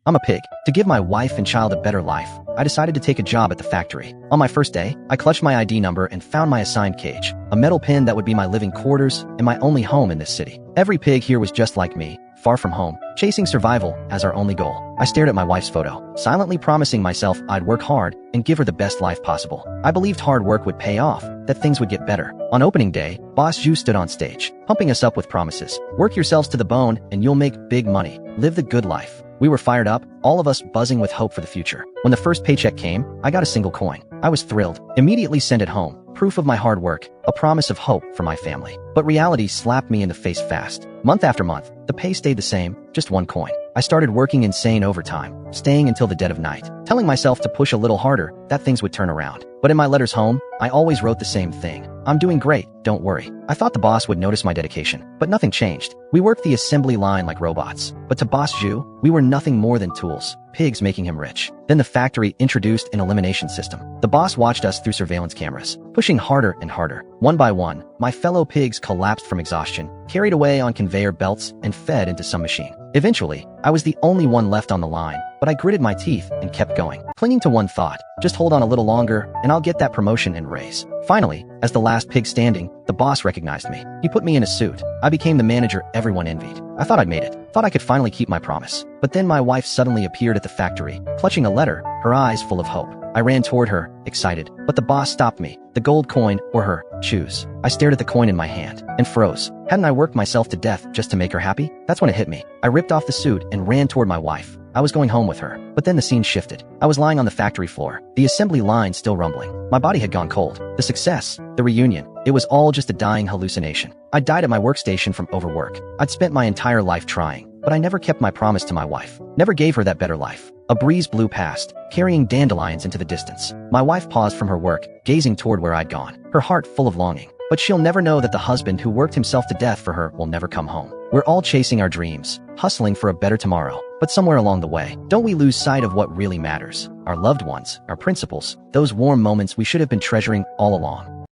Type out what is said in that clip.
I'm a pig. To give my wife and child a better life, I decided to take a job at the factory. On my first day, I clutched my ID number and found my assigned cage, a metal pin that would be my living quarters and my only home in this city. Every pig here was just like me, far from home, chasing survival as our only goal. I stared at my wife's photo, silently promising myself I'd work hard and give her the best life possible. I believed hard work would pay off, that things would get better. On opening day, Boss Zhu stood on stage, pumping us up with promises. Work yourselves to the bone and you'll make big money. Live the good life. We were fired up, all of us buzzing with hope for the future. When the first paycheck came, I got a single coin. I was thrilled. Immediately sent it home. Proof of my hard work, a promise of hope for my family. But reality slapped me in the face fast. Month after month, the pay stayed the same, just one coin. I started working insane overtime, staying until the dead of night, telling myself to push a little harder, that things would turn around. But in my letters home, I always wrote the same thing. I'm doing great, don't worry. I thought the boss would notice my dedication, but nothing changed. We worked the assembly line like robots. But to Boss Zhu, we were nothing more than tools, pigs making him rich. Then the factory introduced an elimination system. The boss watched us through surveillance cameras, pushing harder and harder. One by one, my fellow pigs collapsed from exhaustion, carried away on conveyor belts, and fed into some machine. Eventually, I was the only one left on the line, but I gritted my teeth and kept going, clinging to one thought: just hold on a little longer, and I'll get that promotion and raise. Finally, as the last pig standing, the boss recognized me. He put me in a suit. I became the manager everyone envied. I thought I'd made it, thought I could finally keep my promise. But then my wife suddenly appeared at the factory, clutching a letter, her eyes full of hope. I ran toward her, excited, but the boss stopped me. The gold coin or her, choose. I stared at the coin in my hand and froze. Hadn't I worked myself to death just to make her happy? That's when it hit me. I ripped off the suit and ran toward my wife. I was going home with her, but then the scene shifted. I was lying on the factory floor, the assembly line still rumbling. My body had gone cold. The success, the reunion, it was all just a dying hallucination. I died at my workstation from overwork. I'd spent my entire life trying, but I never kept my promise to my wife. Never gave her that better life. A breeze blew past, carrying dandelions into the distance. My wife paused from her work, gazing toward where I'd gone, her heart full of longing. But she'll never know that the husband who worked himself to death for her will never come home. We're all chasing our dreams, hustling for a better tomorrow. But somewhere along the way, don't we lose sight of what really matters? Our loved ones, our principles, those warm moments we should have been treasuring all along.